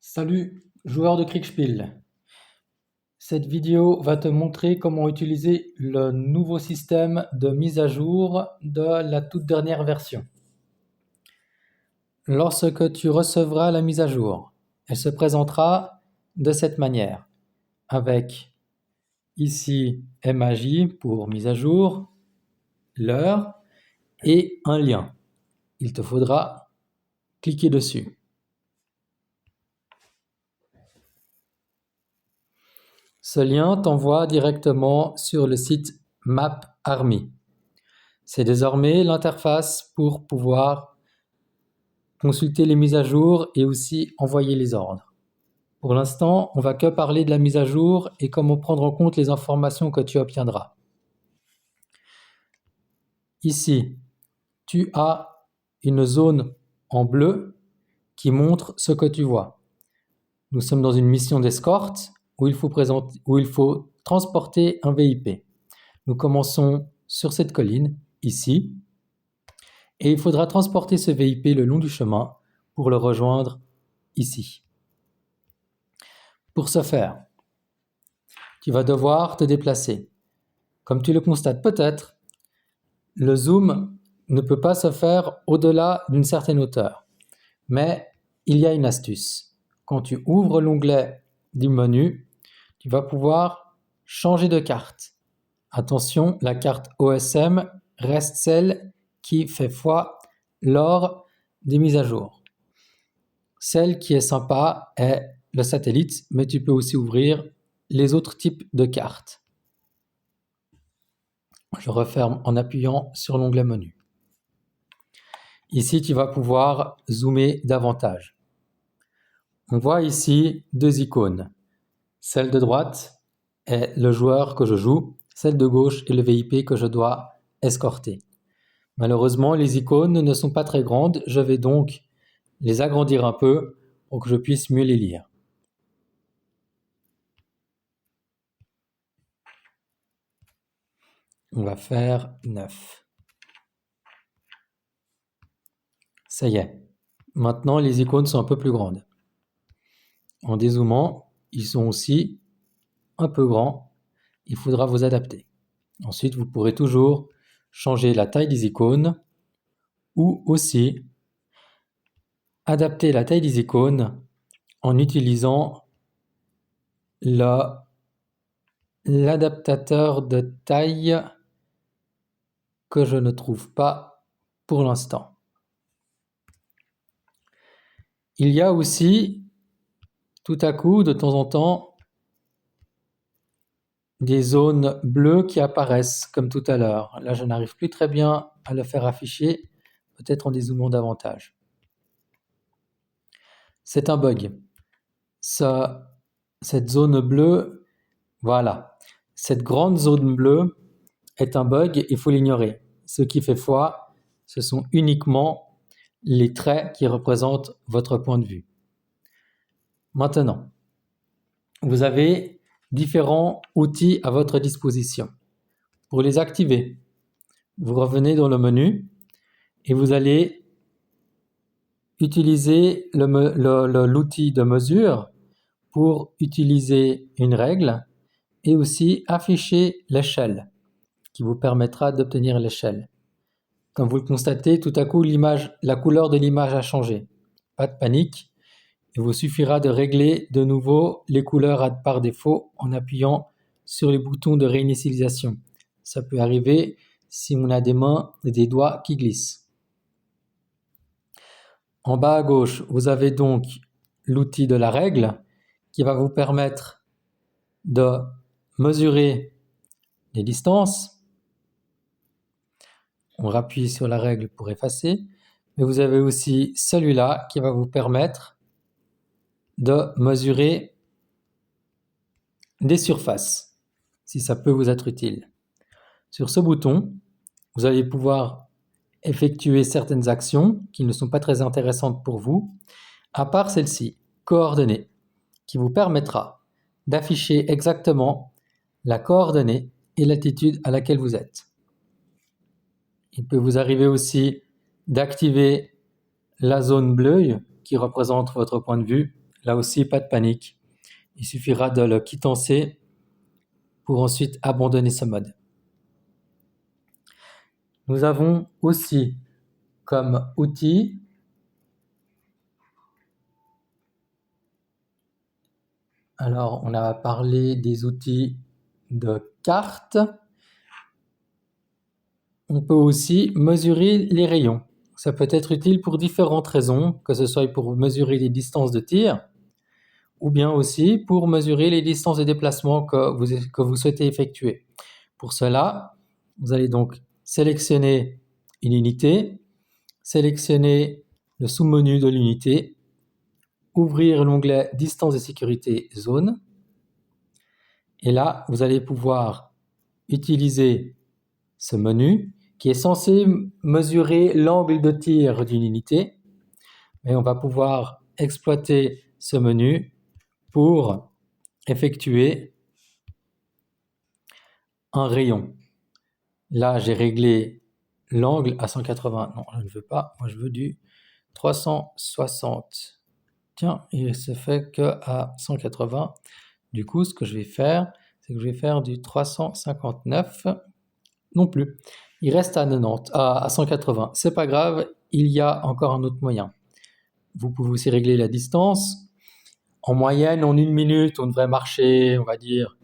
Salut, joueur de Kriegspiel. Cette vidéo va te montrer comment utiliser le nouveau système de mise à jour de la toute dernière version. Lorsque tu recevras la mise à jour, elle se présentera de cette manière, avec ici MAJ pour mise à jour, l'heure et un lien. Il te faudra cliquer dessus. Ce lien t'envoie directement sur le site MapArmy. C'est désormais l'interface pour pouvoir consulter les mises à jour et aussi envoyer les ordres. Pour l'instant, on va que parler de la mise à jour et comment prendre en compte les informations que tu obtiendras. Ici, tu as une zone en bleu qui montre ce que tu vois. Nous sommes dans une mission d'escorte où il faut transporter un VIP. Nous commençons sur cette colline, ici, et il faudra transporter ce VIP le long du chemin pour le rejoindre ici. Pour ce faire, tu vas devoir te déplacer. Comme tu le constates peut-être, le zoom ne peut pas se faire au-delà d'une certaine hauteur. Mais il y a une astuce. Quand tu ouvres l'onglet du menu, tu vas pouvoir changer de carte. Attention, la carte OSM reste celle qui fait foi lors des mises à jour. Celle qui est sympa est le satellite, mais tu peux aussi ouvrir les autres types de cartes. Je referme en appuyant sur l'onglet menu. Ici, tu vas pouvoir zoomer davantage. On voit ici deux icônes. Celle de droite est le joueur que je joue, celle de gauche est le VIP que je dois escorter. Malheureusement, les icônes ne sont pas très grandes, je vais donc les agrandir un peu pour que je puisse mieux les lire. On va faire 9. Ça y est. Maintenant, les icônes sont un peu plus grandes. En dézoomant, ils sont aussi un peu grands. Il faudra vous adapter. Ensuite, vous pourrez toujours changer la taille des icônes ou aussi adapter la taille des icônes en utilisant l'adaptateur de taille que je ne trouve pas pour l'instant. Il y a aussi, tout à coup, de temps en temps, des zones bleues qui apparaissent, comme tout à l'heure. Là, je n'arrive plus très bien à le faire afficher, peut-être en dézoomant davantage. C'est un bug. Cette zone bleue, voilà, cette grande zone bleue est un bug, il faut l'ignorer. Ce qui fait foi, ce sont uniquement les traits qui représentent votre point de vue. Maintenant, vous avez différents outils à votre disposition. Pour les activer, vous revenez dans le menu et vous allez utiliser l'outil de mesure pour utiliser une règle et aussi afficher l'échelle qui vous permettra d'obtenir l'échelle. Comme vous le constatez, tout à coup, la couleur de l'image a changé. Pas de panique, il vous suffira de régler de nouveau les couleurs par défaut en appuyant sur les boutons de réinitialisation. Ça peut arriver si on a des mains et des doigts qui glissent. En bas à gauche, vous avez donc l'outil de la règle qui va vous permettre de mesurer les distances. On rappuie sur la règle pour effacer. Mais vous avez aussi celui-là qui va vous permettre de mesurer des surfaces, si ça peut vous être utile. Sur ce bouton, vous allez pouvoir effectuer certaines actions qui ne sont pas très intéressantes pour vous, à part celle-ci, coordonnées, qui vous permettra d'afficher exactement la coordonnée et l'altitude à laquelle vous êtes. Il peut vous arriver aussi d'activer la zone bleue qui représente votre point de vue Là aussi, pas de panique. Il suffira de le quittancer pour ensuite abandonner ce mode. Nous avons aussi comme outil alors on a parlé des outils de cartes. On peut aussi mesurer les rayons. Ça peut être utile pour différentes raisons, que ce soit pour mesurer les distances de tir, ou bien aussi pour mesurer les distances de déplacement que vous souhaitez effectuer. Pour cela, vous allez donc sélectionner une unité, sélectionner le sous-menu de l'unité, ouvrir l'onglet Distance de sécurité zone, et là, vous allez pouvoir utiliser ce menu qui est censé mesurer l'angle de tir d'une unité, mais on va pouvoir exploiter ce menu pour effectuer un rayon. Là, j'ai réglé l'angle à 180. Non, je ne veux pas. Moi, je veux du 360. Tiens, il se fait qu'à 180. Du coup, ce que je vais faire, c'est que je vais faire du 359. Non plus. Il reste à 90, à 180. C'est pas grave, il y a encore un autre moyen. Vous pouvez aussi régler la distance. En moyenne, en 1 minute, on devrait marcher, on va dire,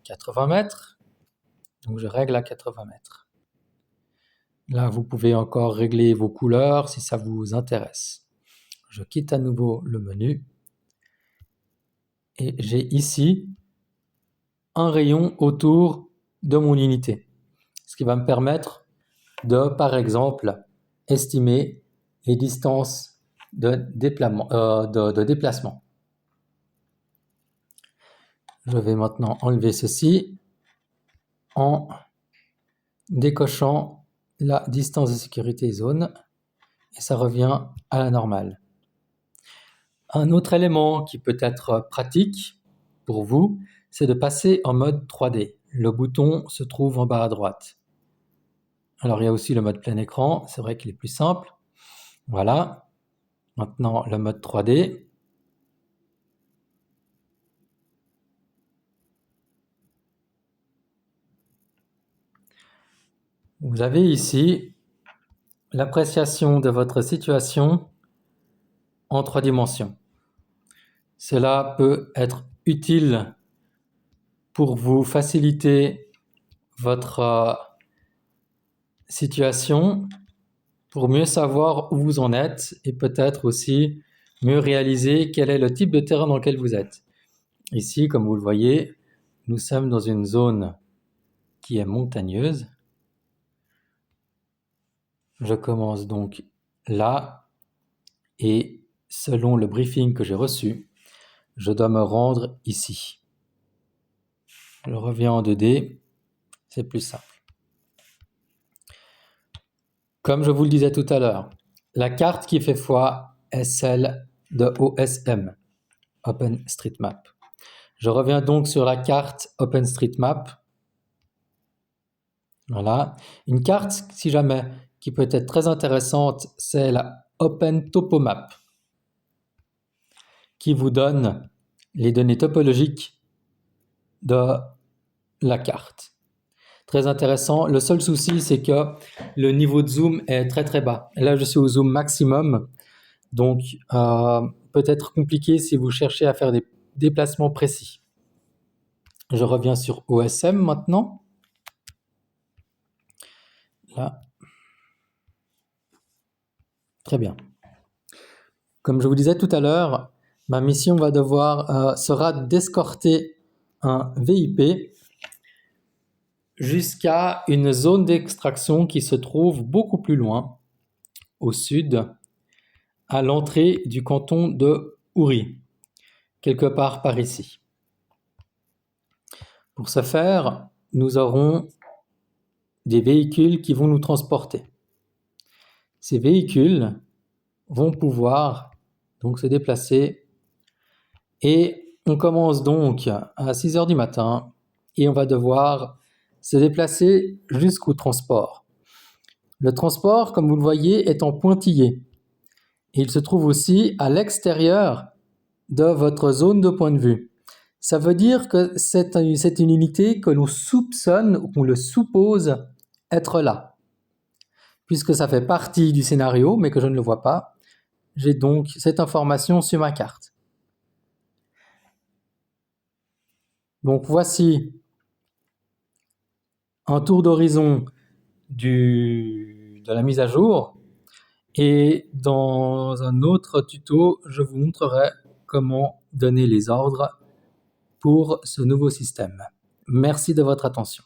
80 mètres. Donc je règle à 80 mètres. Là, vous pouvez encore régler vos couleurs si ça vous intéresse. Je quitte à nouveau le menu. Et j'ai ici un rayon autour de mon unité. Ce qui va me permettre de, par exemple, estimer les distances de déplacement. Je vais maintenant enlever ceci en décochant la distance de sécurité zone et ça revient à la normale. Un autre élément qui peut être pratique pour vous, c'est de passer en mode 3D. Le bouton se trouve en bas à droite. Alors il y a aussi le mode plein écran, c'est vrai qu'il est plus simple. Voilà, maintenant le mode 3D. Vous avez ici l'appréciation de votre situation en 3 dimensions. Cela peut être utile pour vous faciliter votre situation, pour mieux savoir où vous en êtes et peut-être aussi mieux réaliser quel est le type de terrain dans lequel vous êtes. Ici, comme vous le voyez, nous sommes dans une zone qui est montagneuse. Je commence donc là et selon le briefing que j'ai reçu, je dois me rendre ici. Je reviens en 2D, c'est plus simple. Comme je vous le disais tout à l'heure, la carte qui fait foi est celle de OSM, OpenStreetMap. Je reviens donc sur la carte OpenStreetMap. Voilà. Une carte, si jamais, qui peut être très intéressante, c'est la OpenTopomap, qui vous donne les données topologiques de la carte. Très intéressant. Le seul souci, c'est que le niveau de zoom est très très bas. Là, je suis au zoom maximum, donc peut-être compliqué si vous cherchez à faire des déplacements précis. Je reviens sur OSM maintenant. Là. Très bien. Comme je vous disais tout à l'heure, ma mission sera d'escorter un VIP jusqu'à une zone d'extraction qui se trouve beaucoup plus loin, au sud, à l'entrée du canton de Uri, quelque part par ici. Pour ce faire, nous aurons des véhicules qui vont nous transporter. Ces véhicules vont pouvoir donc se déplacer et on commence donc à 6 heures du matin et on va devoir se déplacer jusqu'au transport. Le transport, comme vous le voyez, est en pointillé et il se trouve aussi à l'extérieur de votre zone de point de vue. Ça veut dire que c'est une unité que l'on soupçonne ou qu'on le suppose être là. Puisque ça fait partie du scénario, mais que je ne le vois pas, j'ai donc cette information sur ma carte. Donc voici un tour d'horizon de la mise à jour. Et dans un autre tuto, je vous montrerai comment donner les ordres pour ce nouveau système. Merci de votre attention.